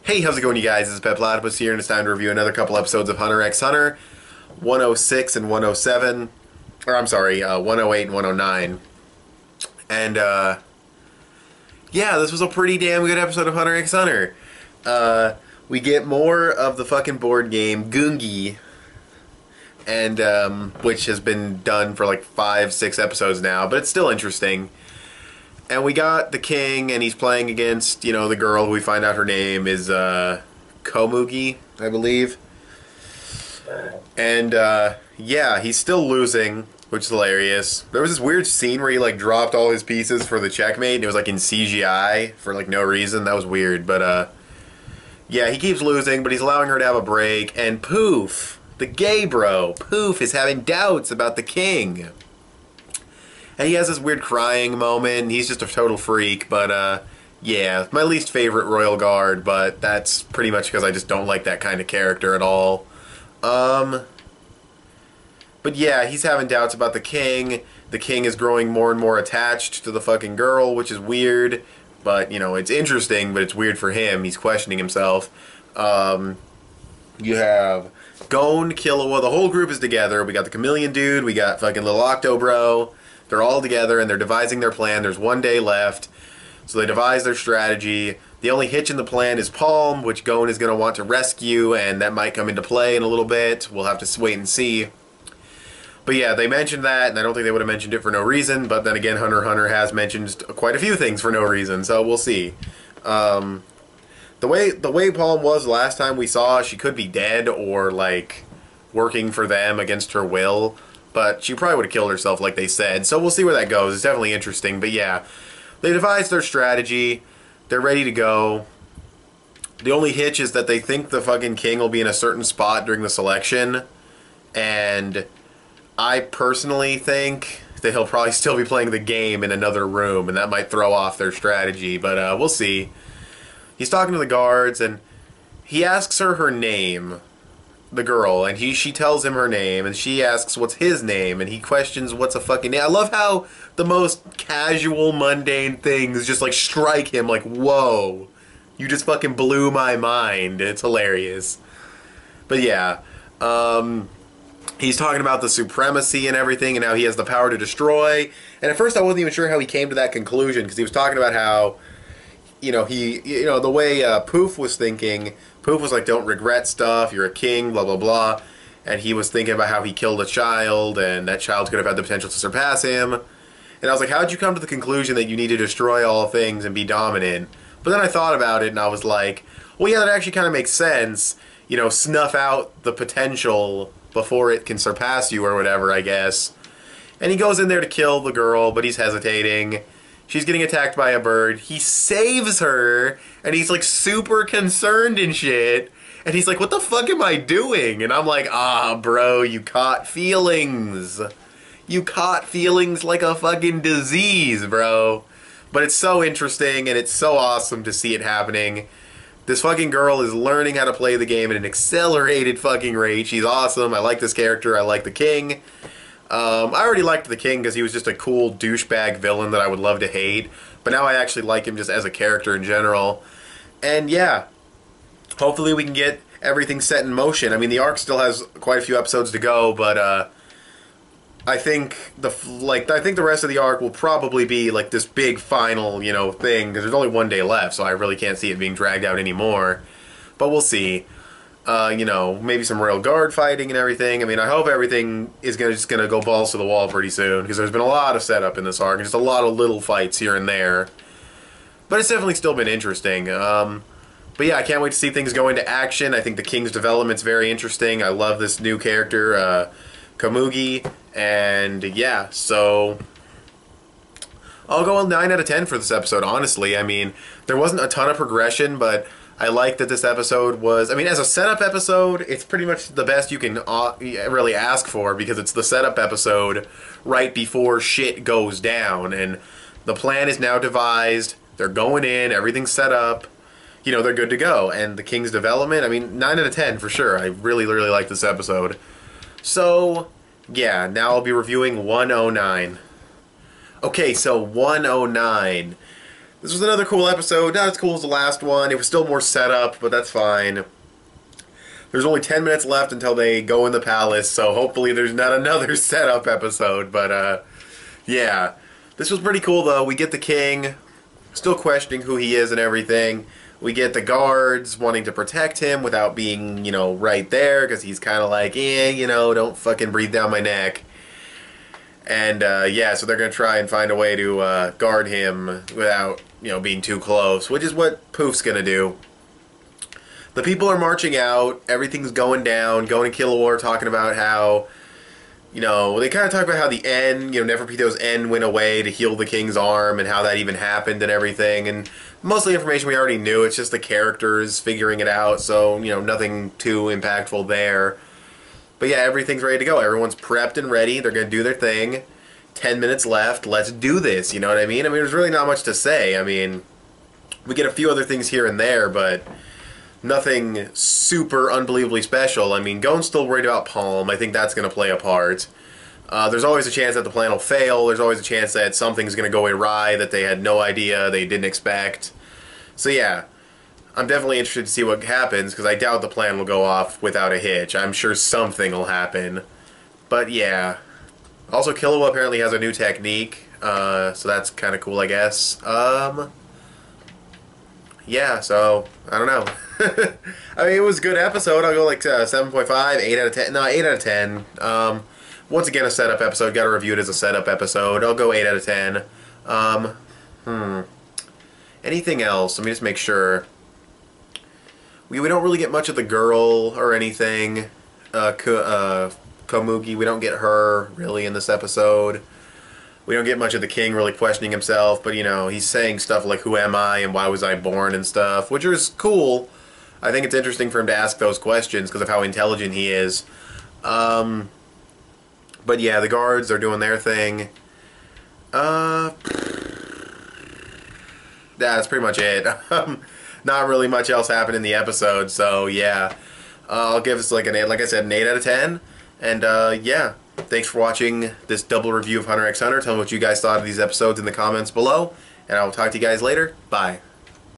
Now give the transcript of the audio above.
Hey, how's it going, you guys? This is petplatypus here, and it's time to review another couple episodes of Hunter x Hunter, 106 and 107. Or, I'm sorry, 108 and 109. And, yeah, this was a pretty damn good episode of Hunter x Hunter. We get more of the fucking board game, Gungi, and, which has been done for like 5-6 episodes now, but it's still interesting. And we got the king, and he's playing against, the girl who we find out her name is, Komugi, I believe. And, yeah, he's still losing, which is hilarious. There was this weird scene where he, dropped all his pieces for the checkmate, and it was, in CGI for, no reason. That was weird, but, yeah, he keeps losing, but he's allowing her to have a break, and Poof, the gay bro, Poof is having doubts about the king. And he has this weird crying moment. He's just a total freak, but, yeah, my least favorite royal guard, but that's pretty much because I just don't like that kind of character at all. But yeah, he's having doubts about the king. The king is growing more and more attached to the fucking girl, which is weird. But, it's interesting, but it's weird for him. He's questioning himself. You have Gon, Killua, the whole group is together. We got the chameleon dude, we got fucking little Octo Bro. They're all together, and they're devising their plan. There's one day left, so they devise their strategy. The only hitch in the plan is Palm, which Gon is going to want to rescue, and that might come into play in a little bit. We'll have to wait and see. But yeah, they mentioned that, and I don't think they would have mentioned it for no reason, but then again, Hunter x Hunter has mentioned quite a few things for no reason, so we'll see. The way Palm was last time we saw, she could be dead or, working for them against her will. But she probably would have killed herself like they said. So we'll see where that goes. It's definitely interesting. But yeah, they devised their strategy. They're ready to go. The only hitch is that they think the fucking king will be in a certain spot during the selection. And I personally think that he'll probably still be playing the game in another room. And that might throw off their strategy. But we'll see. He's talking to the guards and he asks her name. The girl, and she tells him her name, and she asks what's his name, and he questions what's a fucking name. I love how the most casual, mundane things just strike him whoa, you just fucking blew my mind. It's hilarious. But yeah, he's talking about the supremacy and everything, and how he has the power to destroy. And at first I wasn't even sure how he came to that conclusion, because he was talking about how the way Poof was thinking. Poof was like, don't regret stuff, you're a king, blah, blah, blah. And he was thinking about how he killed a child, and that child could have had the potential to surpass him. And I was like, how'd you come to the conclusion that you need to destroy all things and be dominant? But then I thought about it, and I was like, well, yeah, that actually kind of makes sense. Snuff out the potential before it can surpass you or whatever, I guess. And he goes in there to kill the girl, but he's hesitating. She's getting attacked by a bird. He saves her, and he's, super concerned and shit. And he's like, what the fuck am I doing? And I'm like, bro, you caught feelings. You caught feelings like a fucking disease, bro. But it's so interesting, and it's so awesome to see it happening. This fucking girl is learning how to play the game at an accelerated fucking rate. She's awesome. I like this character. I like the king. I already liked the king because he was just a cool douchebag villain that I would love to hate. But now I actually like him just as a character in general. And yeah, hopefully we can get everything set in motion. I mean, the arc still has quite a few episodes to go, but I think the rest of the arc will probably be this big final, thing, because there's only one day left, so I really can't see it being dragged out anymore. But we'll see. Maybe some royal guard fighting and everything. I mean, I hope everything is just gonna go balls to the wall pretty soon, because there's been a lot of setup in this arc, and just a lot of little fights here and there. But it's definitely still been interesting. But yeah, I can't wait to see things go into action. I think the king's development's very interesting. I love this new character, Komugi, and yeah, so I'll go a 9 out of 10 for this episode, honestly. I mean, there wasn't a ton of progression, but I like that this episode was, I mean, as a setup episode, it's pretty much the best you can really ask for, because it's the setup episode right before shit goes down, and the plan is now devised, they're going in, everything's set up, they're good to go. And the king's development, I mean, 9 out of 10 for sure. I really, really like this episode. So, yeah, now I'll be reviewing 109. Okay, so 109. This was another cool episode. Not as cool as the last one. It was still more setup, but that's fine. There's only 10 minutes left until they go in the palace, so hopefully there's not another setup episode. But, yeah. This was pretty cool, though. We get the king, still questioning who he is and everything. We get the guards wanting to protect him without being, right there, because he's kind of like, don't fucking breathe down my neck. And, yeah, so they're going to try and find a way to guard him without, being too close, which is what Poof's going to do. The people are marching out, everything's going down, going to Kilowar, talking about how, they kind of talk about how the N, Neferpito's N went away to heal the king's arm and how that even happened and everything. And most of the information we already knew, it's just the characters figuring it out, so, nothing too impactful there. But yeah, everything's ready to go. Everyone's prepped and ready. They're going to do their thing. 10 minutes left. Let's do this. You know what I mean? There's really not much to say. We get a few other things here and there, but nothing super unbelievably special. Gon's still worried about Palm. I think that's going to play a part. There's always a chance that the plan will fail. There's always a chance that something's going to go awry that they had no idea, they didn't expect. So yeah, I'm definitely interested to see what happens, because I doubt the plan will go off without a hitch. I'm sure something will happen. But yeah. Also, Killua apparently has a new technique, so that's kind of cool, I guess. Yeah, so, I don't know. It was a good episode. I'll go like 7.5, 8 out of 10. No, 8 out of 10. Once again, a setup episode. Got to review it as a setup episode. I'll go 8 out of 10. Anything else? Let me just make sure. We don't really get much of the girl or anything. Komugi, we don't get her really in this episode. We don't get much of the king really questioning himself, but he's saying stuff like, who am I and why was I born and stuff, which is cool. I think it's interesting for him to ask those questions because of how intelligent he is. But yeah, the guards are doing their thing. That's pretty much it. Not really much else happened in the episode, so yeah. I'll give this like I said, an 8 out of 10. And yeah, thanks for watching this double review of Hunter x Hunter. Tell me what you guys thought of these episodes in the comments below, and I will talk to you guys later. Bye.